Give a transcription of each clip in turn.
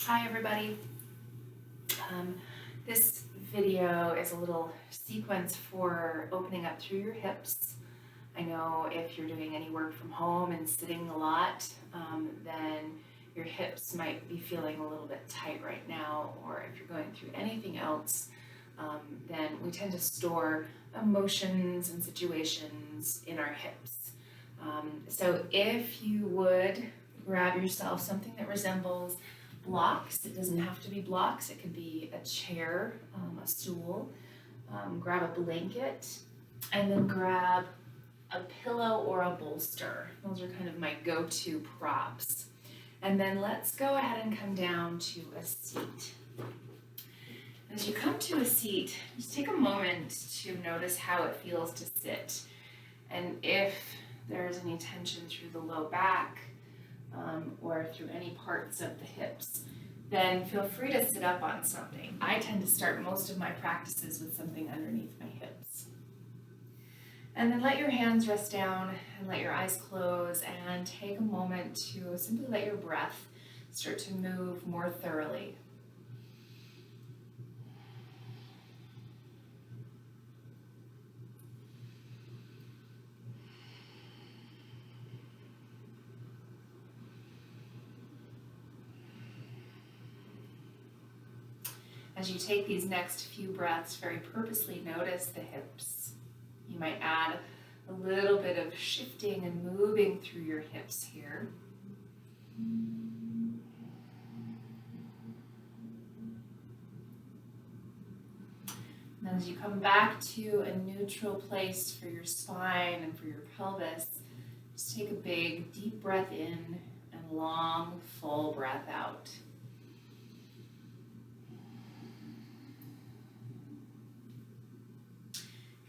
Hi everybody. Um, this video is a little sequence for opening up through your hips. I know if you're doing any work from home and sitting a lot, then your hips might be feeling a little bit tight right now, or if you're going through anything else, then we tend to store emotions and situations in our hips. So if you would grab yourself something that resembles blocks. It doesn't have to be blocks. It could be a chair, a stool. Grab a blanket, and then grab a pillow or a bolster. Those are kind of my go-to props. And then let's go ahead and come down to a seat. As you come to a seat, just take a moment to notice how it feels to sit. And if there's any tension through the low back, or through any parts of the hips, then feel free to sit up on something. I tend to start most of my practices with something underneath my hips. And then let your hands rest down and let your eyes close and take a moment to simply let your breath start to move more thoroughly. As you take these next few breaths, very purposely notice the hips. You might add a little bit of shifting and moving through your hips here. And as you come back to a neutral place for your spine and for your pelvis, just take a big, deep breath in and long, full breath out.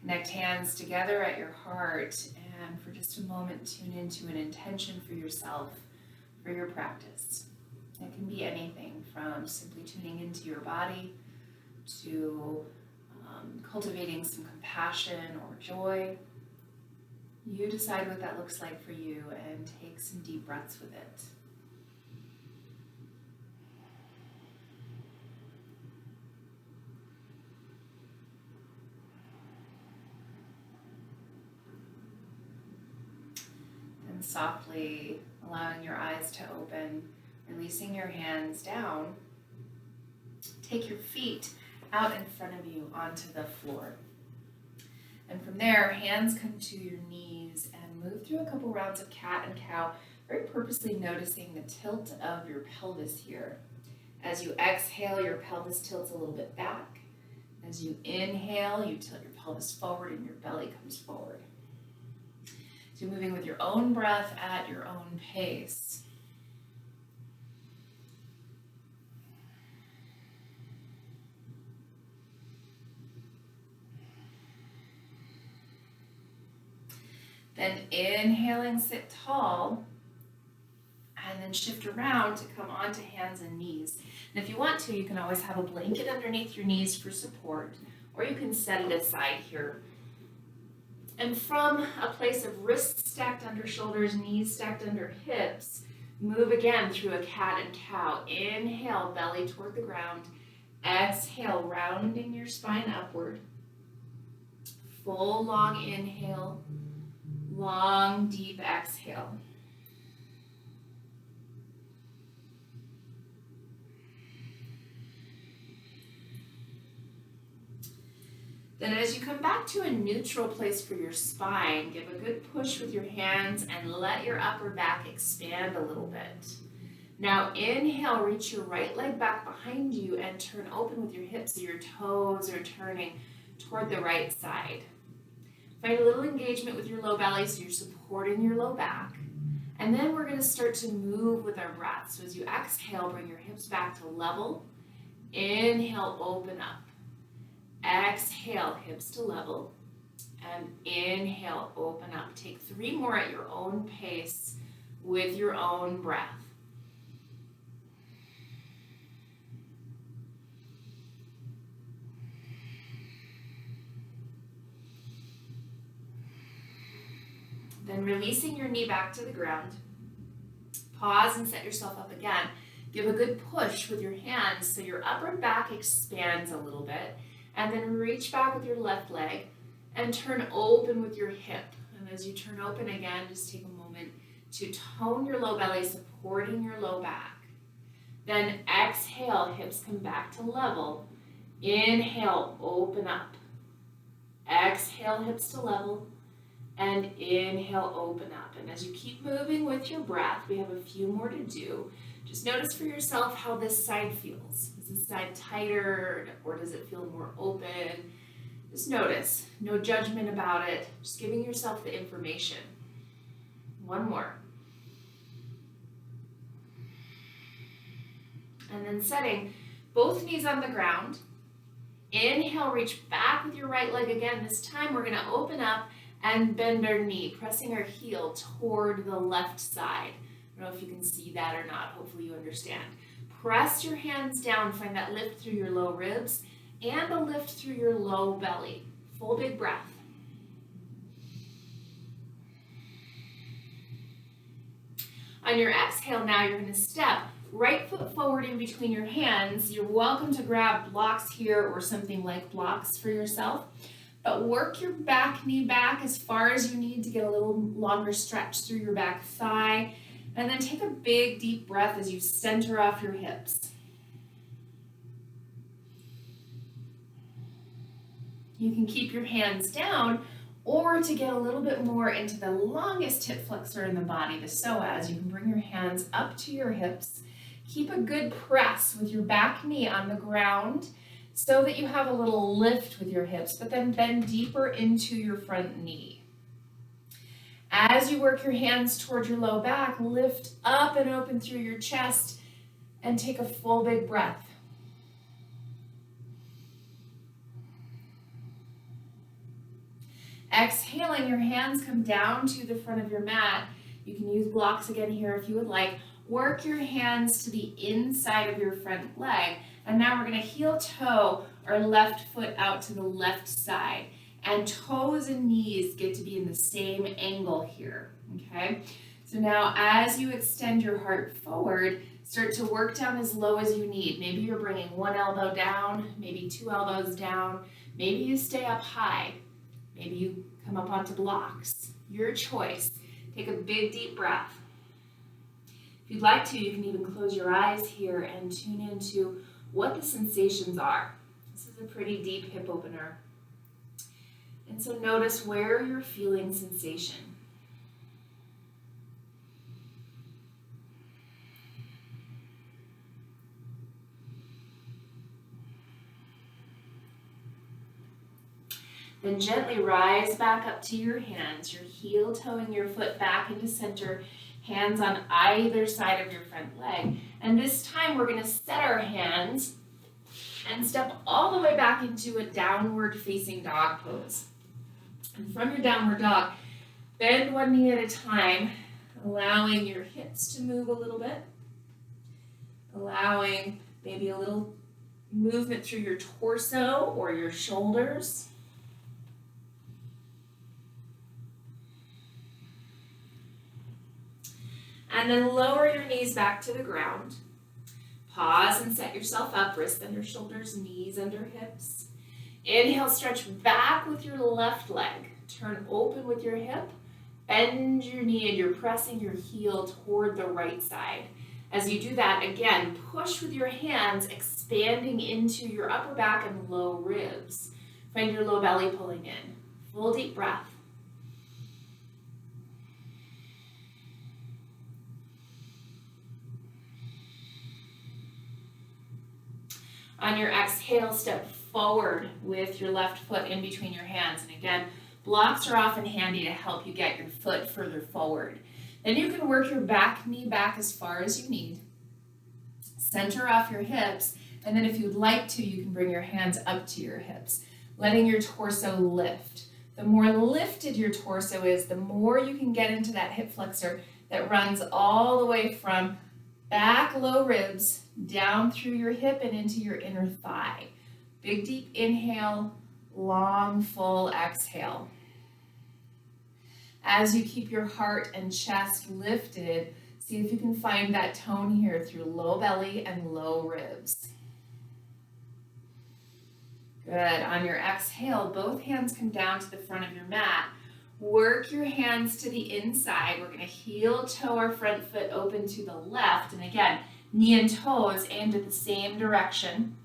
Connect hands together at your heart and for just a moment tune into an intention for yourself, for your practice. It can be anything from simply tuning into your body to cultivating some compassion or joy. You decide what that looks like for you and take some deep breaths with it. Then softly allowing your eyes to open, releasing your hands down. Take your feet out in front of you onto the floor. And from there, hands come to your knees and move through a couple rounds of cat and cow, very purposely noticing the tilt of your pelvis here. As you exhale, your pelvis tilts a little bit back. As you inhale, you tilt your pelvis forward and your belly comes forward. So you're moving with your own breath at your own pace. Then inhaling, sit tall, and then shift around to come onto hands and knees. And if you want to, you can always have a blanket underneath your knees for support, or you can set it aside here. And from a place of wrists stacked under shoulders, knees stacked under hips, move again through a cat and cow. Inhale, belly toward the ground. Exhale, rounding your spine upward. Full long inhale, long deep exhale. Then as you come back to a neutral place for your spine, give a good push with your hands and let your upper back expand a little bit. Now inhale, reach your right leg back behind you and turn open with your hips so your toes are turning toward the right side. Find a little engagement with your low belly so you're supporting your low back. And then we're going to start to move with our breath. So as you exhale, bring your hips back to level. Inhale, open up. Exhale, hips to level, and inhale, open up. Take 3 more at your own pace with your own breath. Then releasing your knee back to the ground. Pause and set yourself up again. Give a good push with your hands so your upper back expands a little bit, and then reach back with your left leg and turn open with your hip. And as you turn open again, just take a moment to tone your low belly, supporting your low back. Then exhale, hips come back to level. Inhale, open up. Exhale, hips to level. And inhale, open up. And as you keep moving with your breath, we have a few more to do. Just notice for yourself how this side feels. Is this side tighter or does it feel more open? Just notice. No judgment about it. Just giving yourself the information. One more. And then setting both knees on the ground. Inhale, reach back with your right leg again. This time we're going to open up and bend our knee, pressing our heel toward the left side. I don't know if you can see that or not. Hopefully you understand. Press your hands down. Find that lift through your low ribs and a lift through your low belly. Full big breath. On your exhale now, you're going to step right foot forward in between your hands. You're welcome to grab blocks here or something like blocks for yourself. But work your back knee back as far as you need to get a little longer stretch through your back thigh. And then take a big deep breath as you center off your hips. You can keep your hands down, or to get a little bit more into the longest hip flexor in the body, the psoas, you can bring your hands up to your hips. Keep a good press with your back knee on the ground so that you have a little lift with your hips, but then bend deeper into your front knee. As you work your hands toward your low back, lift up and open through your chest and take a full big breath. Exhaling, your hands come down to the front of your mat. You can use blocks again here if you would like. Work your hands to the inside of your front leg. And now we're going to heel toe our left foot out to the left side. And toes and knees get to be in the same angle here, okay? So now as you extend your heart forward, start to work down as low as you need. Maybe you're bringing one elbow down, maybe two elbows down. Maybe you stay up high. Maybe you come up onto blocks. Your choice. Take a big deep breath. If you'd like to, you can even close your eyes here and tune into what the sensations are. This is a pretty deep hip opener. And so notice where you're feeling sensation. Then gently rise back up to your hands, your heel toeing your foot back into center, hands on either side of your front leg. And this time we're going to set our hands and step all the way back into a downward facing dog pose. And from your downward dog, bend one knee at a time, allowing your hips to move a little bit, allowing maybe a little movement through your torso or your shoulders. And then lower your knees back to the ground. Pause and set yourself up, wrists under shoulders, knees under hips. Inhale, stretch back with your left leg. Turn open with your hip. Bend your knee and you're pressing your heel toward the right side. As you do that, again, push with your hands, expanding into your upper back and low ribs. Find your low belly pulling in. Full deep breath. On your exhale, step forward with your left foot in between your hands. And again, blocks are often handy to help you get your foot further forward. Then you can work your back knee back as far as you need. Center off your hips. And then if you'd like to, you can bring your hands up to your hips, letting your torso lift. The more lifted your torso is, the more you can get into that hip flexor that runs all the way from back low ribs down through your hip and into your inner thigh. Big deep inhale, long full exhale. As you keep your heart and chest lifted, See if you can find that tone here through low belly and low ribs. Good. On your exhale, both hands come down to the front of your mat. Work your hands to the inside. We're going to heel toe our front foot open to the left. And again, knee and toes aimed at the same direction.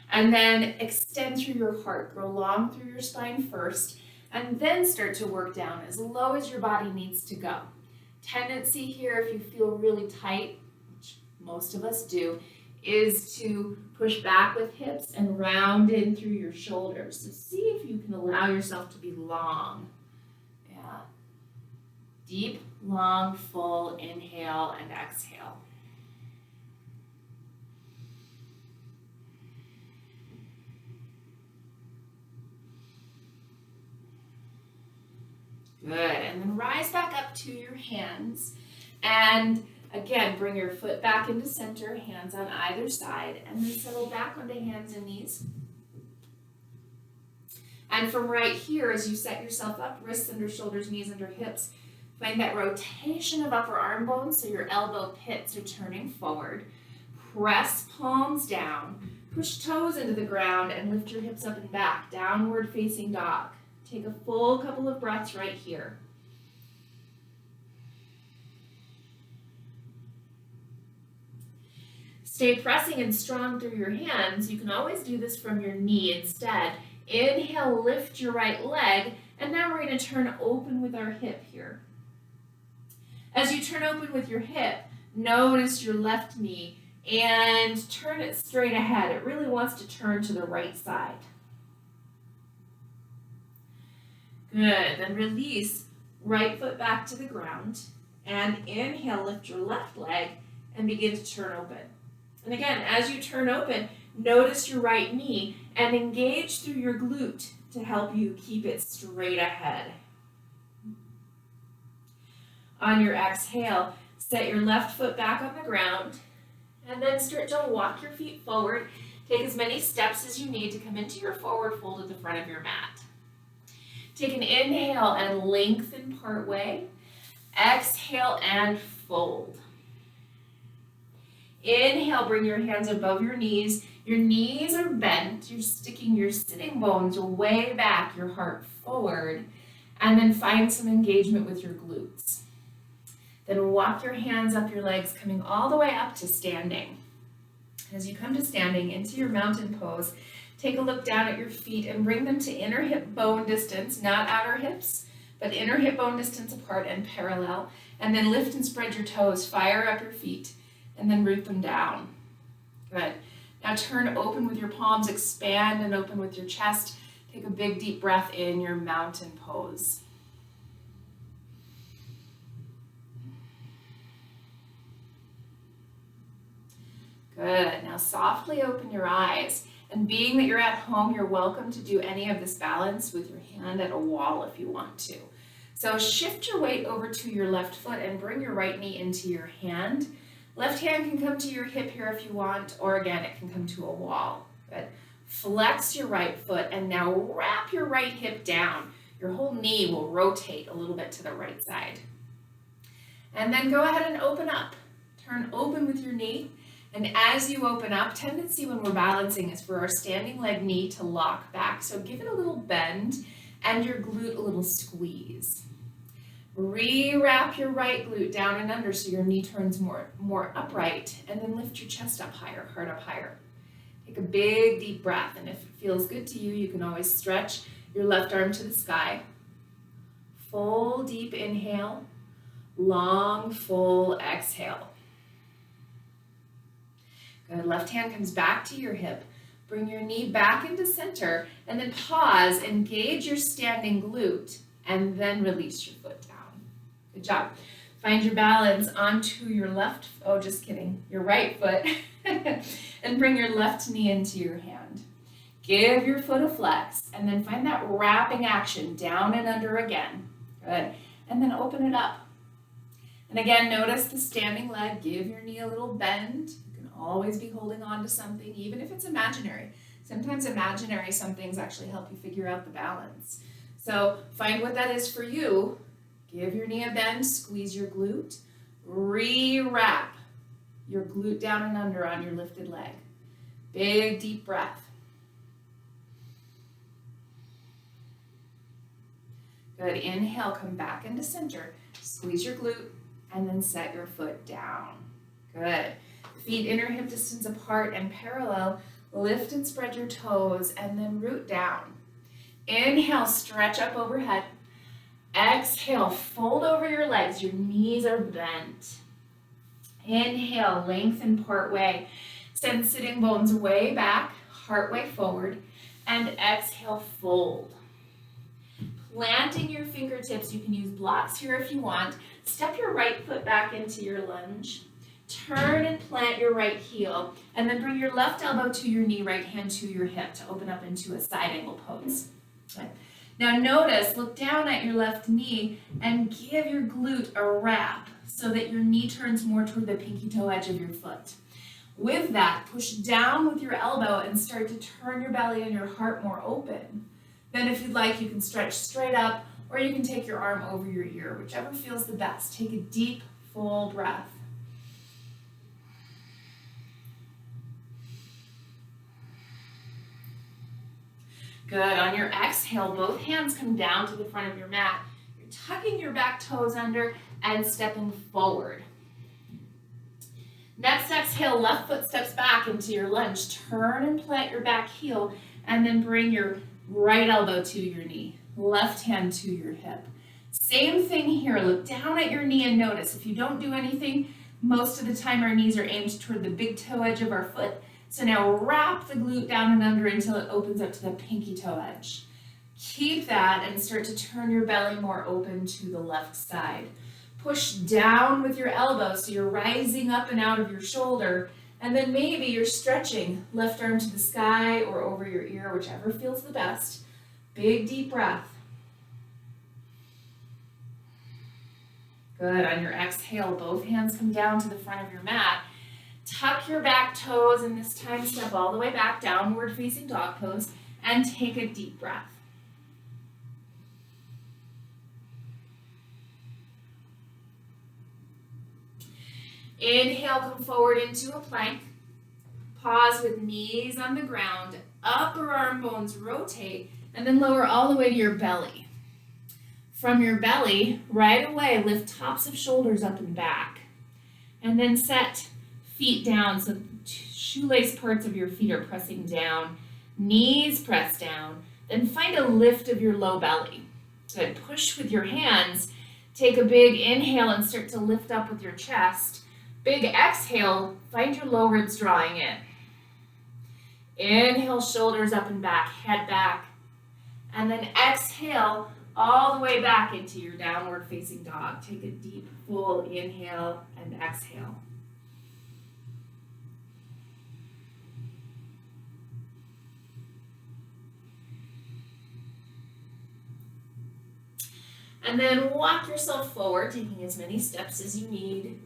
And then extend through your heart. Grow long through your spine first. And then start to work down as low as your body needs to go. Tendency here, if you feel really tight, which most of us do, is to push back with hips and round in through your shoulders. So see if you can allow yourself to be long. Yeah. Deep, long, full inhale and exhale. Good, and then rise back up to your hands, and again, bring your foot back into center, hands on either side, and then settle back onto hands and knees. And from right here, as you set yourself up, wrists under shoulders, knees under hips, find that rotation of upper arm bones, so your elbow pits are turning forward. Press palms down, push toes into the ground, and lift your hips up and back, downward facing dog. Take a full couple of breaths right here. Stay pressing and strong through your hands. You can always do this from your knee instead. Inhale, lift your right leg, and now we're going to turn open with our hip here. As you turn open with your hip, notice your left knee and turn it straight ahead. It really wants to turn to the right side. Good, then release, right foot back to the ground, and inhale, lift your left leg, and begin to turn open. And again, as you turn open, notice your right knee, and engage through your glute to help you keep it straight ahead. On your exhale, set your left foot back on the ground, and then start to walk your feet forward. Take as many steps as you need to come into your forward fold at the front of your mat. Take an inhale and lengthen part way. Exhale and fold. Inhale, bring your hands above your knees. Your knees are bent. You're sticking your sitting bones way back, your heart forward. And then find some engagement with your glutes. Then walk your hands up your legs, coming all the way up to standing. As you come to standing into your mountain pose, take a look down at your feet and bring them to inner hip bone distance, not outer hips, but inner hip bone distance apart and parallel. And then lift and spread your toes, fire up your feet, and then root them down. Good. Now turn open with your palms, expand and open with your chest. Take a big deep breath in your mountain pose. Good. Now softly open your eyes. And being that you're at home, you're welcome to do any of this balance with your hand at a wall if you want to. So shift your weight over to your left foot and bring your right knee into your hand. Left hand can come to your hip here if you want, or again, it can come to a wall. Good. Flex your right foot and now wrap your right hip down. Your whole knee will rotate a little bit to the right side. And then go ahead and open up. Turn open with your knee. And as you open up, tendency when we're balancing is for our standing leg knee to lock back. So give it a little bend and your glute a little squeeze. Rewrap your right glute down and under so your knee turns more upright, and then lift your chest up higher, heart up higher. Take a big deep breath, and if it feels good to you, you can always stretch your left arm to the sky. Full deep inhale, long full exhale. Good. Left hand comes back to your hip. Bring your knee back into center, and then pause, engage your standing glute, and then release your foot down. Good job. Find your balance onto your left, your right foot, and bring your left knee into your hand. Give your foot a flex, and then find that wrapping action down and under again. Good. And then open it up. And again, notice the standing leg. Give your knee a little bend. Always be holding on to something, even if it's imaginary. Sometimes imaginary somethings actually help you figure out the balance. So find what that is for you. Give your knee a bend, squeeze your glute, Rewrap your glute down and under on your lifted leg. Big deep breath. Good, inhale, come back into center. Squeeze your glute and then set your foot down. Good. Feet inner hip distance apart and parallel. Lift and spread your toes and then root down. Inhale, stretch up overhead. Exhale, fold over your legs. Your knees are bent. Inhale, lengthen part way. Send sitting bones way back, heart way forward. And exhale, fold. Planting your fingertips, you can use blocks here if you want. Step your right foot back into your lunge. Turn and plant your right heel. And then bring your left elbow to your knee, right hand to your hip to open up into a side angle pose. Good. Now notice, look down at your left knee and give your glute a wrap so that your knee turns more toward the pinky toe edge of your foot. With that, push down with your elbow and start to turn your belly and your heart more open. Then if you'd like, you can stretch straight up or you can take your arm over your ear, whichever feels the best. Take a deep, full breath. Good. On your exhale, both hands come down to the front of your mat. You're tucking your back toes under and stepping forward. Next exhale, left foot steps back into your lunge. Turn and plant your back heel and then bring your right elbow to your knee, left hand to your hip. Same thing here. Look down at your knee and notice. If you don't do anything, most of the time our knees are aimed toward the big toe edge of our foot. So now wrap the glute down and under until it opens up to the pinky toe edge. Keep that and start to turn your belly more open to the left side. Push down with your elbow so you're rising up and out of your shoulder. And then maybe you're stretching left arm to the sky or over your ear, whichever feels the best. Big deep breath. Good. On your exhale, both hands come down to the front of your mat. Tuck your back toes and this time step all the way back, downward facing dog pose, and take a deep breath. Inhale, come forward into a plank. Pause with knees on the ground, upper arm bones rotate, and then lower all the way to your belly. From your belly, right away, lift tops of shoulders up and back. And then set feet down so shoelace parts of your feet are pressing down, knees press down, then find a lift of your low belly. Good, push with your hands, take a big inhale and start to lift up with your chest. Big exhale, find your low ribs drawing in. Inhale, shoulders up and back, head back, and then exhale all the way back into your downward facing dog. Take a deep, full inhale and exhale. And then walk yourself forward, taking as many steps as you need.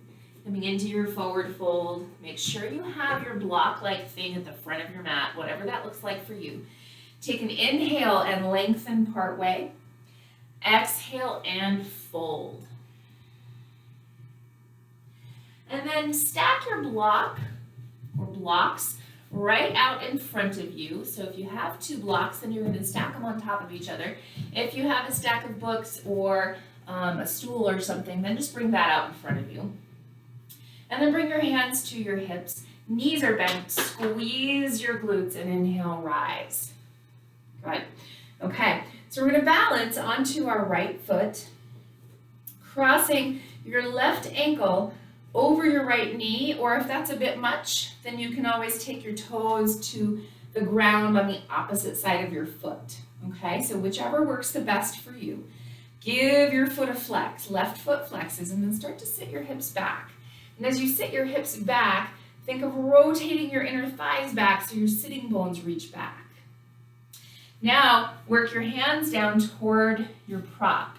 Coming into your forward fold. Make sure you have your block-like thing at the front of your mat, whatever that looks like for you. Take an inhale and lengthen part way. Exhale and fold. And then stack your block or blocks right out in front of you. So if you have two blocks, then you're going to stack them on top of each other. If you have a stack of books or a stool or something, then just bring that out in front of you. And then bring your hands to your hips. Knees are bent. Squeeze your glutes and inhale, rise. Good. Okay, so we're going to balance onto our right foot, crossing your left ankle over your right knee, or if that's a bit much, then you can always take your toes to the ground on the opposite side of your foot. Okay, so whichever works the best for you. Give your foot a flex, left foot flexes, and then start to sit your hips back. And as you sit your hips back, think of rotating your inner thighs back so your sitting bones reach back. Now, work your hands down toward your prop.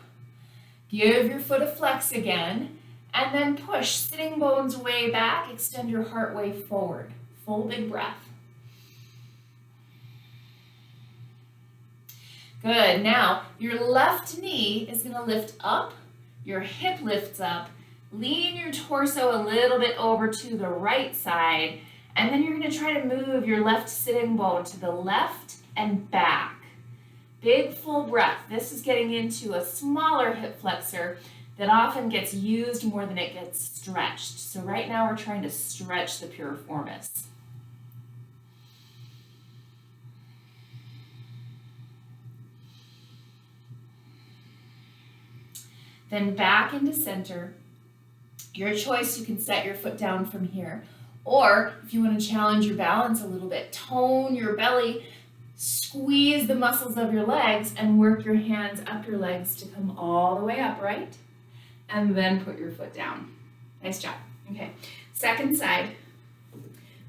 Give your foot a flex again, and then push sitting bones way back, extend your heart way forward. Full big breath. Good, now your left knee is going to lift up, your hip lifts up, Lean your torso a little bit over to the right side, and then you're going to try to move your left sitting bone to the left and back. Big full breath. This is getting into a smaller hip flexor that often gets used more than it gets stretched. So right now we're trying to stretch the piriformis. Then back into center. Your choice, you can set your foot down from here. Or if you want to challenge your balance a little bit, tone your belly, squeeze the muscles of your legs, and work your hands up your legs to come all the way upright. And then put your foot down. Nice job. Okay, second side.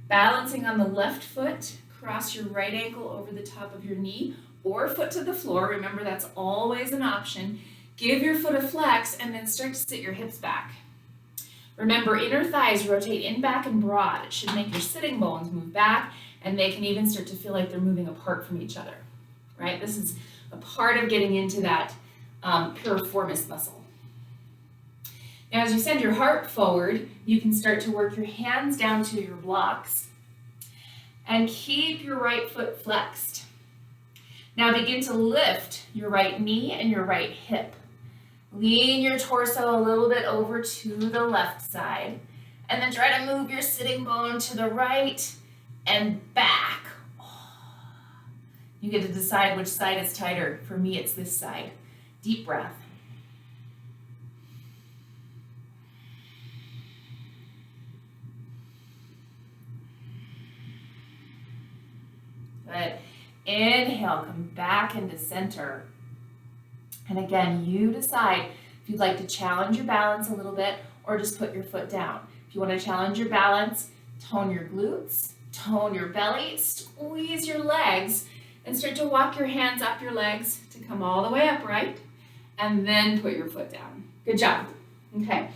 Balancing on the left foot, cross your right ankle over the top of your knee or foot to the floor. Remember, that's always an option. Give your foot a flex and then start to sit your hips back. Remember, inner thighs rotate in, back, and broad. It should make your sitting bones move back, and they can even start to feel like they're moving apart from each other, right? This is a part of getting into that piriformis muscle. Now, as you send your heart forward, you can start to work your hands down to your blocks and keep your right foot flexed. Now begin to lift your right knee and your right hip. Lean your torso a little bit over to the left side, and then try to move your sitting bone to the right and back. You get to decide which side is tighter. For me, it's this side. Deep breath. Good. Inhale, come back into center. And again, you decide if you'd like to challenge your balance a little bit or just put your foot down. If you want to challenge your balance, tone your glutes, tone your belly, squeeze your legs, and start to walk your hands up your legs to come all the way upright, and then put your foot down. Good job. Okay.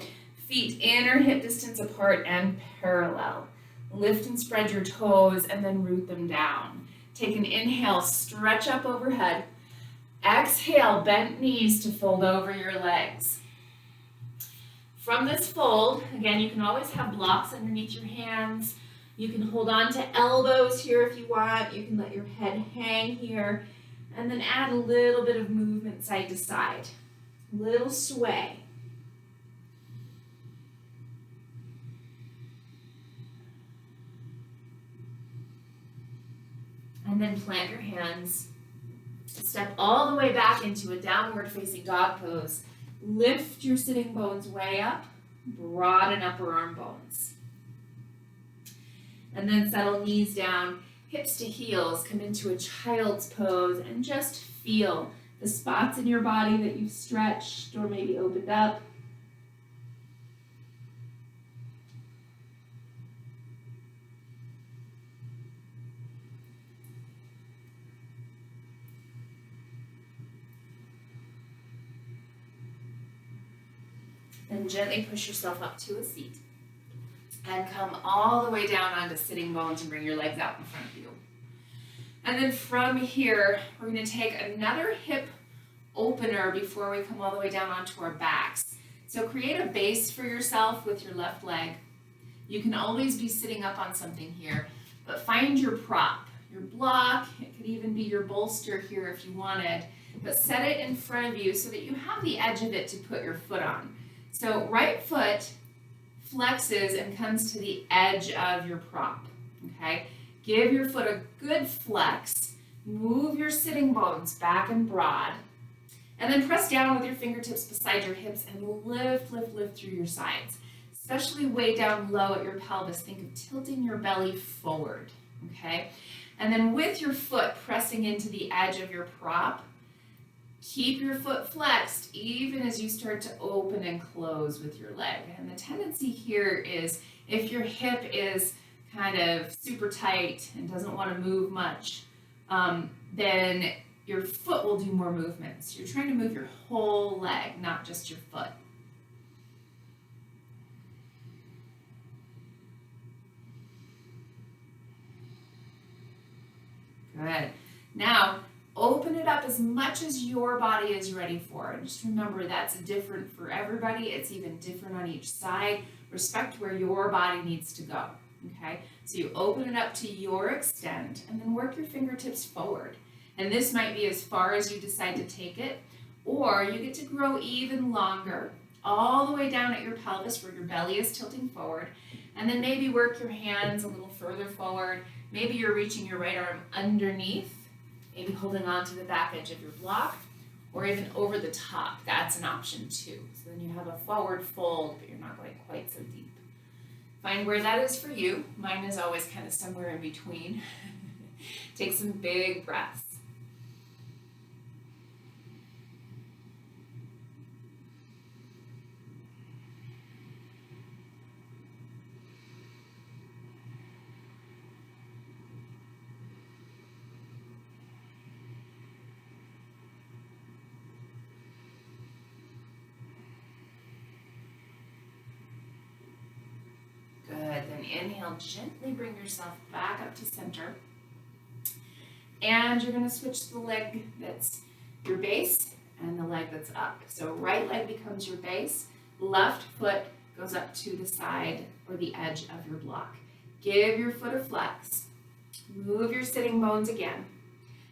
Feet inner hip distance apart and parallel. Lift and spread your toes and then root them down. Take an inhale, stretch up overhead. Exhale, bent knees to fold over your legs. From this fold, again, you can always have blocks underneath your hands. You can hold on to elbows here if you want. You can let your head hang here, and then add a little bit of movement side to side. Little sway. And then plant your hands. Step all the way back into a downward facing dog pose. Lift your sitting bones way up. Broaden upper arm bones. And then settle knees down, hips to heels. Come into a child's pose and just feel the spots in your body that you've stretched or maybe opened up. Then gently push yourself up to a seat and come all the way down onto sitting bones and bring your legs out in front of you. And then from here, we're going to take another hip opener before we come all the way down onto our backs. So create a base for yourself with your left leg. You can always be sitting up on something here, but find your prop, your block. It could even be your bolster here if you wanted, but set it in front of you so that you have the edge of it to put your foot on. So right foot flexes and comes to the edge of your prop, okay? Give your foot a good flex. Move your sitting bones back and broad. And then press down with your fingertips beside your hips and lift, lift, lift through your sides. Especially way down low at your pelvis. Think of tilting your belly forward, okay? And then with your foot pressing into the edge of your prop, keep your foot flexed even as you start to open and close with your leg. And the tendency here is if your hip is kind of super tight and doesn't want to move much, then your foot will do more movements. You're trying to move your whole leg, not just your foot. Good. Now, open it it up as much as your body is ready for. And just remember, that's different for everybody. It's even different on each side. Respect where your body needs to go, okay? So you open it up to your extent and then work your fingertips forward. And this might be as far as you decide to take it, or you get to grow even longer, all the way down at your pelvis where your belly is tilting forward, and then maybe work your hands a little further forward. Maybe you're reaching your right arm underneath, maybe holding on to the back edge of your block, or even over the top. That's an option too. So then you have a forward fold, but you're not going quite so deep. Find where that is for you. Mine is always kind of somewhere in between. Take some big breaths. Good, then inhale, gently bring yourself back up to center. And you're gonna switch the leg that's your base and the leg that's up. So right leg becomes your base, left foot goes up to the side or the edge of your block. Give your foot a flex, move your sitting bones again,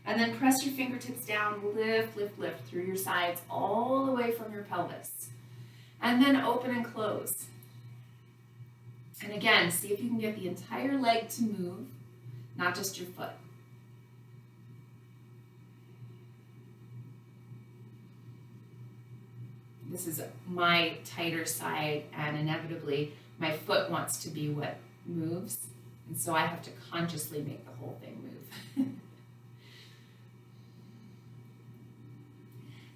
and then press your fingertips down, lift, lift, lift through your sides all the way from your pelvis. And then open and close. And again, see if you can get the entire leg to move, not just your foot. This is my tighter side, and inevitably my foot wants to be what moves, and so I have to consciously make the whole thing move.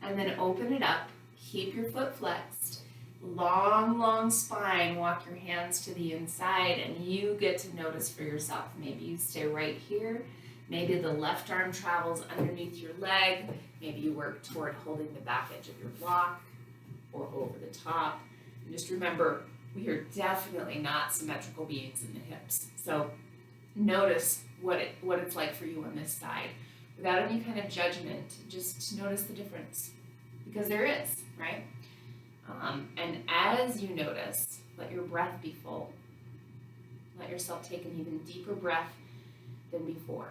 And then open it up, keep your foot flexed, long, long spine, walk your hands to the inside, and you get to notice for yourself. Maybe you stay right here, maybe the left arm travels underneath your leg, maybe you work toward holding the back edge of your block, or over the top. And just remember, we are definitely not symmetrical beings in the hips. So notice what it's like for you on this side. Without any kind of judgment, just notice the difference. Because there is, right? And as you notice, let your breath be full. Let yourself take an even deeper breath than before.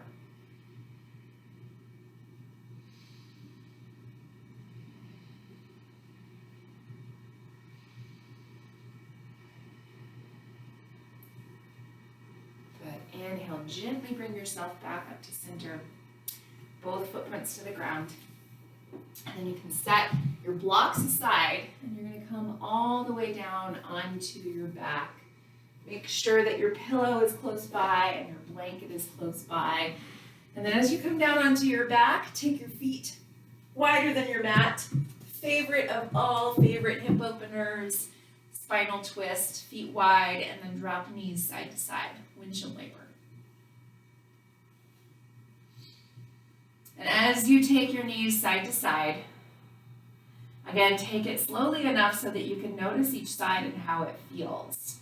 Inhale, gently bring yourself back up to center, both footprints to the ground. And then you can set your blocks aside, and you're going to come all the way down onto your back. Make sure that your pillow is close by and your blanket is close by. And then as you come down onto your back, take your feet wider than your mat. Favorite of all favorite hip openers, spinal twist, feet wide, and then drop knees side to side, windshield wiper. And as you take your knees side to side, again, take it slowly enough so that you can notice each side and how it feels.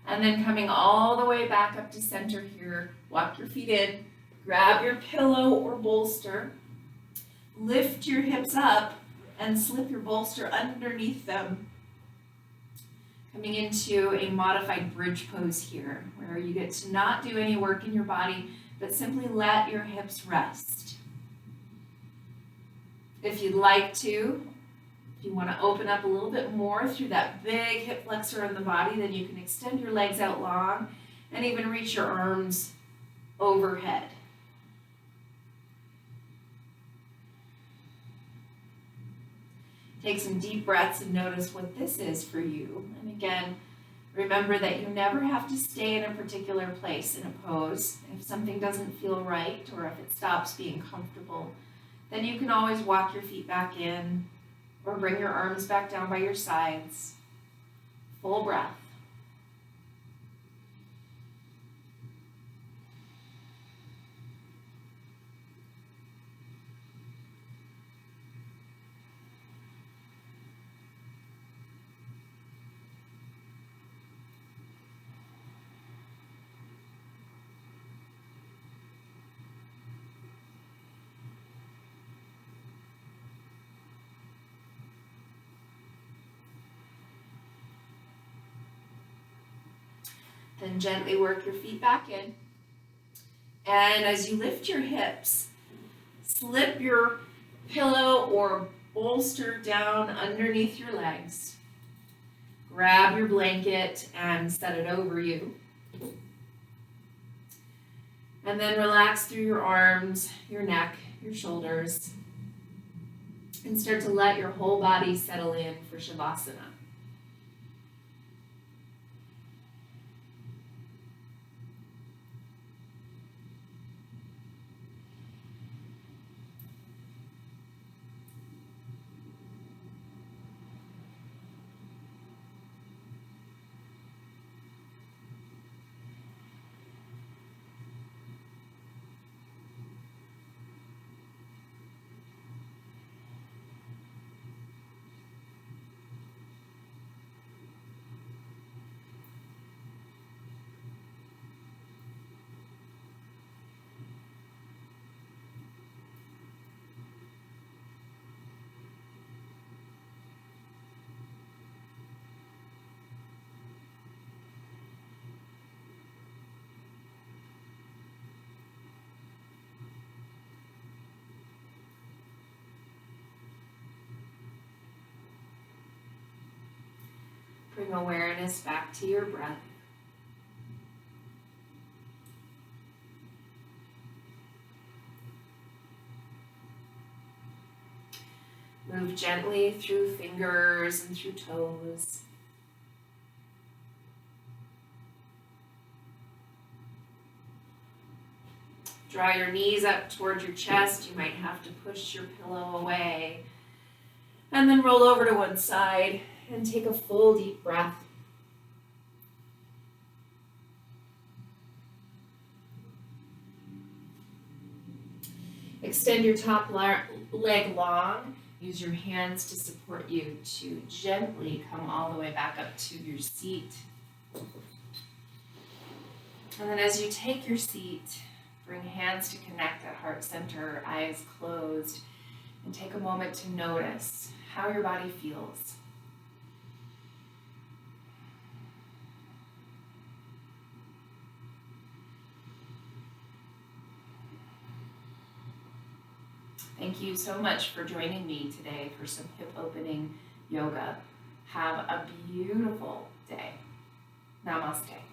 And then coming all the way back up to center here, walk your feet in, grab your pillow or bolster, lift your hips up and slip your bolster underneath them. Coming into a modified bridge pose here, where you get to not do any work in your body, but simply let your hips rest. If you'd like to, if you want to open up a little bit more through that big hip flexor in the body, then you can extend your legs out long and even reach your arms overhead. Take some deep breaths and notice what this is for you. And again, remember that you never have to stay in a particular place in a pose. If something doesn't feel right or if it stops being comfortable, then you can always walk your feet back in or bring your arms back down by your sides. Full breath. Then gently work your feet back in. And as you lift your hips, slip your pillow or bolster down underneath your legs. Grab your blanket and set it over you. And then relax through your arms, your neck, your shoulders, and start to let your whole body settle in for Shavasana. Bring awareness back to your breath. Move gently through fingers and through toes. Draw your knees up towards your chest. You might have to push your pillow away. And then roll over to one side and take a full deep breath. Extend your top leg long. Use your hands to support you to gently come all the way back up to your seat. And then as you take your seat, bring hands to connect at heart center, eyes closed, and take a moment to notice how your body feels. Thank you so much for joining me today for some hip opening yoga. Have a beautiful day. Namaste.